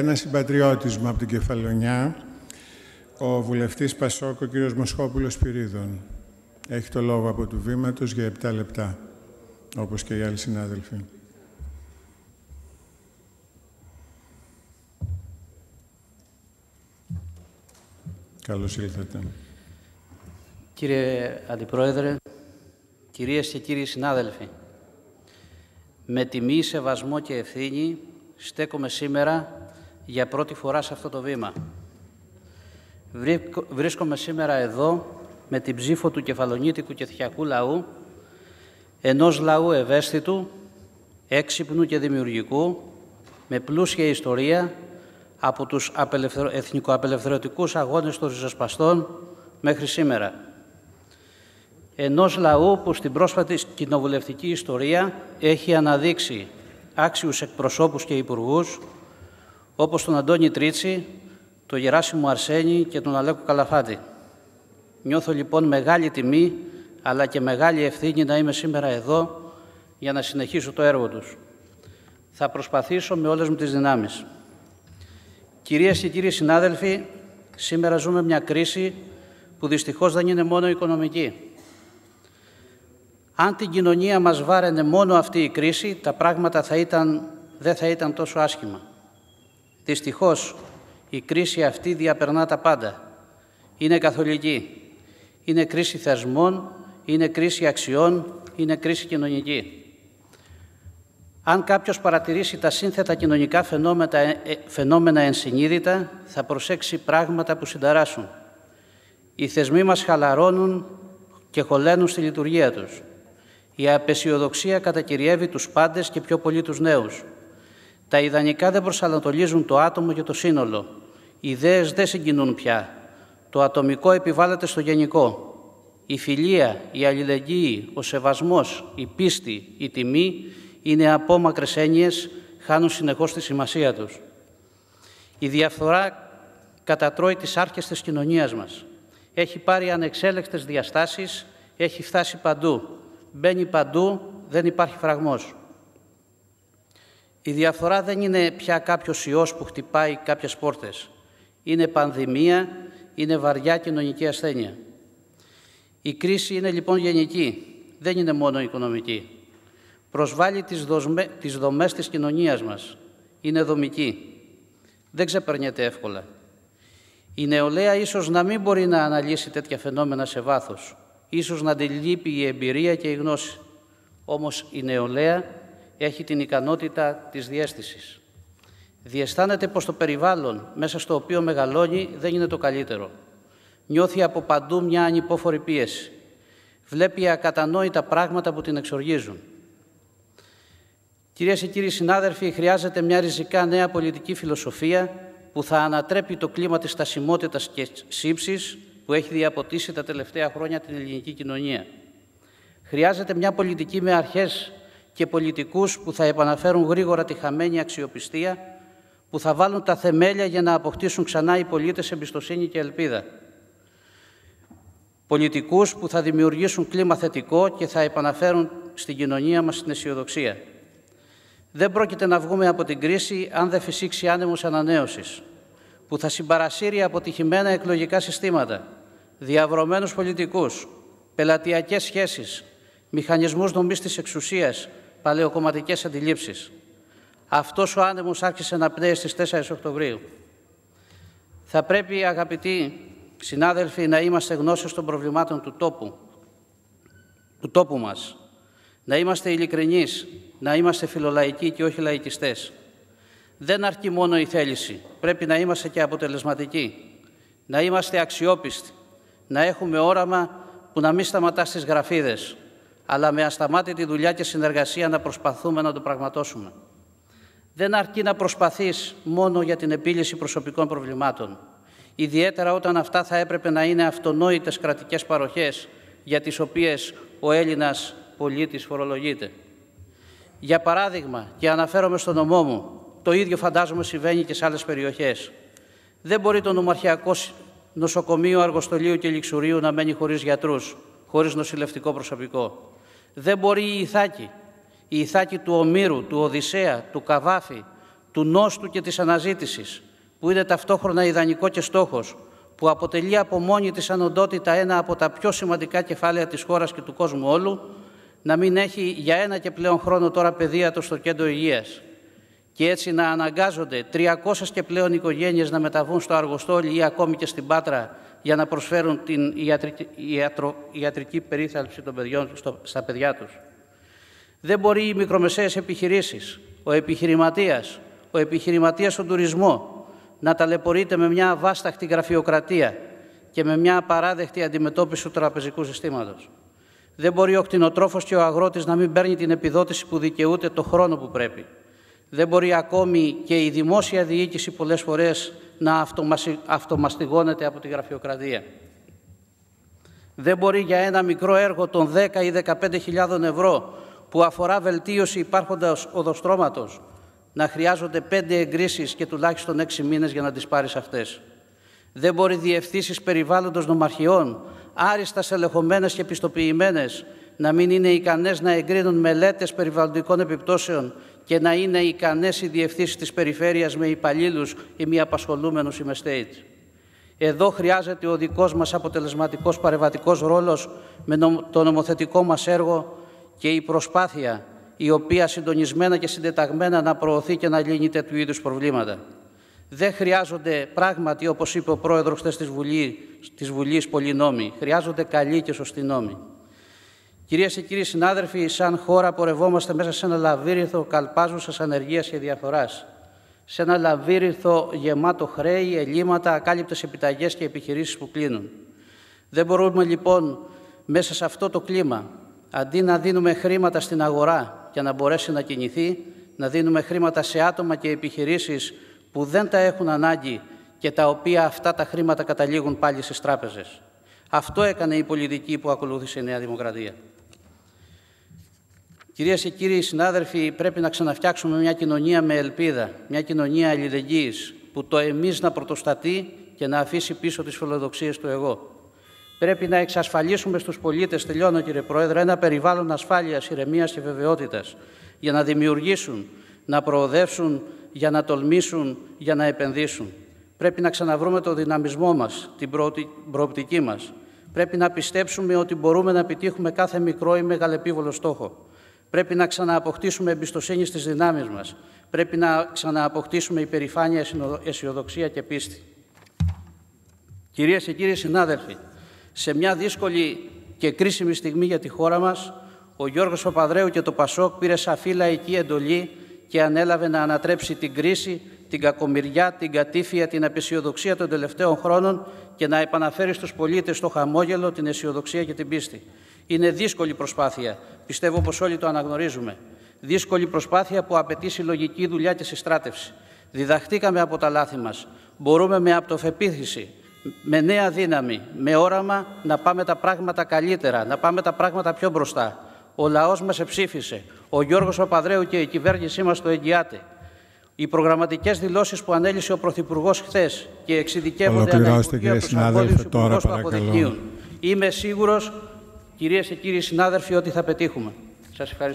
Ένα συμπατριώτης μου από την Κεφαλονιά, ο βουλευτής Πασόκ, ο κύριος Μοσχόπουλος Σπυρίδων. Έχει το λόγο από του βήματος για 7 λεπτά, όπως και οι άλλοι συνάδελφοι. Καλώς ήλθατε. Κύριε Αντιπρόεδρε, κυρίες και κύριοι συνάδελφοι, με τιμή, σεβασμό και ευθύνη στέκομαι σήμερα για πρώτη φορά σε αυτό το βήμα. Βρίσκομαι σήμερα εδώ με την ψήφο του κεφαλονίτικου και θιακού λαού, ενός λαού ευαίσθητου, έξυπνου και δημιουργικού, με πλούσια ιστορία από τους εθνικοαπελευθερωτικούς αγώνες των ριζοσπαστών μέχρι σήμερα. Ενός λαού που στην πρόσφατη κοινοβουλευτική ιστορία έχει αναδείξει άξιους εκπροσώπους και υπουργούς, όπως τον Αντώνη Τρίτσι, τον Γεράσιμο Αρσένη και τον Αλέκο Καλαφάτη. Νιώθω λοιπόν μεγάλη τιμή, αλλά και μεγάλη ευθύνη να είμαι σήμερα εδώ για να συνεχίσω το έργο τους. Θα προσπαθήσω με όλες μου τις δυνάμεις. Κυρίες και κύριοι συνάδελφοι, σήμερα ζούμε μια κρίση που δυστυχώς δεν είναι μόνο οικονομική. Αν την κοινωνία μας βάραινε μόνο αυτή η κρίση, τα πράγματα δεν θα ήταν τόσο άσχημα. Δυστυχώς, η κρίση αυτή διαπερνά τα πάντα. Είναι καθολική. Είναι κρίση θεσμών, είναι κρίση αξιών, είναι κρίση κοινωνική. Αν κάποιος παρατηρήσει τα σύνθετα κοινωνικά φαινόμενα ενσυνείδητα, θα προσέξει πράγματα που συνταράσσουν. Οι θεσμοί μας χαλαρώνουν και χωλένουν στη λειτουργία τους. Η απαισιοδοξία κατακυριεύει τους πάντες και πιο πολύ τους νέους. Τα ιδανικά δεν προσανατολίζουν το άτομο και το σύνολο. Οι ιδέες δεν συγκινούν πια. Το ατομικό επιβάλλεται στο γενικό. Η φιλία, η αλληλεγγύη, ο σεβασμός, η πίστη, η τιμή είναι απόμακρες έννοιες, χάνουν συνεχώς τη σημασία τους. Η διαφθορά κατατρώει τις άρχες της κοινωνίας μας. Έχει πάρει ανεξέλεγκτες διαστάσεις, έχει φτάσει παντού. Μπαίνει παντού, δεν υπάρχει φραγμός. Η διαφθορά δεν είναι πια κάποιος ιός που χτυπάει κάποιες πόρτες. Είναι πανδημία, είναι βαριά κοινωνική ασθένεια. Η κρίση είναι λοιπόν γενική, δεν είναι μόνο οικονομική. Προσβάλλει τις δομές της κοινωνίας μας. Είναι δομική. Δεν ξεπερνιέται εύκολα. Η νεολαία ίσως να μην μπορεί να αναλύσει τέτοια φαινόμενα σε βάθος. Ίσως να τη λείπει η εμπειρία και η γνώση. Όμως η νεολαία έχει την ικανότητα της διαίσθησης. Διαισθάνεται πως το περιβάλλον μέσα στο οποίο μεγαλώνει δεν είναι το καλύτερο. Νιώθει από παντού μια ανυπόφορη πίεση. Βλέπει ακατανόητα πράγματα που την εξοργίζουν. Κυρίες και κύριοι συνάδελφοι, χρειάζεται μια ριζικά νέα πολιτική φιλοσοφία που θα ανατρέπει το κλίμα της στασιμότητας και σύψης που έχει διαποτίσει τα τελευταία χρόνια την ελληνική κοινωνία. Χρειάζεται μια πολιτική με αρχές και πολιτικούς που θα επαναφέρουν γρήγορα τη χαμένη αξιοπιστία, που θα βάλουν τα θεμέλια για να αποκτήσουν ξανά οι πολίτες εμπιστοσύνη και ελπίδα. Πολιτικούς που θα δημιουργήσουν κλίμα θετικό και θα επαναφέρουν στην κοινωνία μας την αισιοδοξία. Δεν πρόκειται να βγούμε από την κρίση αν δεν φυσήξει άνεμος ανανέωσης, που θα συμπαρασύρει αποτυχημένα εκλογικά συστήματα, διαβρωμένους πολιτικούς, πελατειακές σχέσεις, μηχανισμούς δομής της εξουσίας, παλαιοκομματικές αντιλήψεις. Αυτός ο άνεμος άρχισε να πνέει στις 4 Οκτωβρίου. Θα πρέπει, αγαπητοί συνάδελφοι, να είμαστε γνώστες των προβλημάτων του τόπου μας. Να είμαστε ειλικρινείς, να είμαστε φιλολαϊκοί και όχι λαϊκιστές. Δεν αρκεί μόνο η θέληση, πρέπει να είμαστε και αποτελεσματικοί. Να είμαστε αξιόπιστοι, να έχουμε όραμα που να μην σταματά στις γραφίδες, αλλά με ασταμάτητη δουλειά και συνεργασία να προσπαθούμε να το πραγματώσουμε. Δεν αρκεί να προσπαθείς μόνο για την επίλυση προσωπικών προβλημάτων, ιδιαίτερα όταν αυτά θα έπρεπε να είναι αυτονόητες κρατικές παροχές για τις οποίες ο Έλληνας πολίτης φορολογείται. Για παράδειγμα, και αναφέρομαι στο νομό μου, το ίδιο φαντάζομαι συμβαίνει και σε άλλες περιοχές. Δεν μπορεί το νομαρχιακό νοσοκομείο Αργοστολίου και Λιξουρίου να μένει χωρίς γιατρούς, χωρίς νοσηλευτικό προσωπικό. Δεν μπορεί η Ιθάκη του Ομήρου, του Οδυσσέα, του Καβάφη, του νόστου και της αναζήτησης, που είναι ταυτόχρονα ιδανικό και στόχος, που αποτελεί από μόνη της σαν οντότητα ένα από τα πιο σημαντικά κεφάλαια της χώρας και του κόσμου όλου, να μην έχει για ένα και πλέον χρόνο τώρα παιδεία στο κέντρο υγείας και έτσι να αναγκάζονται 300 και πλέον οικογένειες να μεταβούν στο Αργοστόλι ή ακόμη και στην Πάτρα για να προσφέρουν την ιατρική περίθαλψη των παιδιών, στα παιδιά τους. Δεν μπορεί οι μικρομεσαίες επιχειρήσεις, ο επιχειρηματίας στον τουρισμό να ταλαιπωρείται με μια αβάσταχτη γραφειοκρατία και με μια απαράδεκτη αντιμετώπιση του τραπεζικού συστήματος. Δεν μπορεί ο κτηνοτρόφος και ο αγρότης να μην παίρνει την επιδότηση που δικαιούται το χρόνο που πρέπει. Δεν μπορεί ακόμη και η δημόσια διοίκηση πολλές φορές να αυτομαστιγώνεται από τη γραφειοκρατία. Δεν μπορεί για ένα μικρό έργο των 10 ή 15.000 ευρώ που αφορά βελτίωση υπάρχοντας οδοστρώματος να χρειάζονται 5 εγκρίσεις και τουλάχιστον 6 μήνες για να τις πάρεις αυτές. Δεν μπορεί διευθύνσεις περιβάλλοντος νομαρχιών, άριστα στελεχωμένες και πιστοποιημένες, να μην είναι ικανές να εγκρίνουν μελέτες περιβαλλοντικών επιπτώσεων και να είναι ικανές οι διευθύνσεις της περιφέρειας με υπαλλήλους ή μη απασχολούμενους ή με stage. Εδώ χρειάζεται ο δικός μας αποτελεσματικός παρεμβατικός ρόλος με το νομοθετικό μας έργο και η προσπάθεια η οποία συντονισμένα και συντεταγμένα να προωθεί και να λύνει τέτοιου είδους προβλήματα. Δεν χρειάζονται πράγματι, όπως είπε ο πρόεδρος χθες της Βουλής, πολλοί νόμοι. Χρειάζονται καλοί και σωστοί νόμοι. Κυρίες και κύριοι συνάδελφοι, σαν χώρα πορευόμαστε μέσα σε ένα λαβύρινθο καλπάζουσας ανεργίας και διαφθοράς. Σε ένα λαβύρινθο γεμάτο χρέη, ελλείμματα, ακάλυπτες επιταγές και επιχειρήσεις που κλείνουν. Δεν μπορούμε λοιπόν μέσα σε αυτό το κλίμα, αντί να δίνουμε χρήματα στην αγορά για να μπορέσει να κινηθεί, να δίνουμε χρήματα σε άτομα και επιχειρήσεις που δεν τα έχουν ανάγκη και τα οποία αυτά τα χρήματα καταλήγουν πάλι στις τράπεζες. Αυτό έκανε η πολιτική που ακολούθησε η Νέα Δημοκρατία. Κυρίες και κύριοι συνάδελφοι, πρέπει να ξαναφτιάξουμε μια κοινωνία με ελπίδα, μια κοινωνία αλληλεγγύης, που το εμείς να πρωτοστατεί και να αφήσει πίσω τις φιλοδοξίες του εγώ. Πρέπει να εξασφαλίσουμε στους πολίτες, τελειώνω κύριε Πρόεδρε, ένα περιβάλλον ασφάλειας, ηρεμίας και βεβαιότητας, για να δημιουργήσουν, να προοδεύσουν, για να τολμήσουν, για να επενδύσουν. Πρέπει να ξαναβρούμε το δυναμισμό μας, την προοπτική μας. Πρέπει να πιστέψουμε ότι μπορούμε να επιτύχουμε κάθε μικρό ή μεγαλεπίβολο στόχο. Πρέπει να ξανααποκτήσουμε εμπιστοσύνη στις δυνάμεις μας. Πρέπει να ξανααποκτήσουμε υπερηφάνεια, αισιοδοξία και πίστη. Κυρίες και κύριοι συνάδελφοι, σε μια δύσκολη και κρίσιμη στιγμή για τη χώρα μας, ο Γιώργος Παπανδρέου και το Πασόκ πήρε σαφή λαϊκή εντολή και ανέλαβε να ανατρέψει την κρίση, την κακομοιριά, την κατήφια, την απεσιοδοξία των τελευταίων χρόνων και να επαναφέρει στους πολίτες το χαμόγελο, την αισιοδοξία και την πίστη. Είναι δύσκολη προσπάθεια, πιστεύω πως όλοι το αναγνωρίζουμε. Δύσκολη προσπάθεια που απαιτεί συλλογική δουλειά και συστράτευση. Διδαχτήκαμε από τα λάθη μας. Μπορούμε με αυτοπεποίθηση, με νέα δύναμη, με όραμα να πάμε τα πράγματα καλύτερα, να πάμε τα πράγματα πιο μπροστά. Ο λαός μας εψήφισε. Ο Γιώργος Παπανδρέου και η κυβέρνησή μας το εγγυάται. Οι προγραμματικές δηλώσεις που ανέλησε ο Πρωθυπουργός χθες και εξειδικεύονται αναγκαία από τους αρμόδιους υπουργούς που αποδεικνύουν. Είμαι σίγουρος, κυρίες και κύριοι συνάδελφοι, ότι θα πετύχουμε. Σας ευχαριστώ.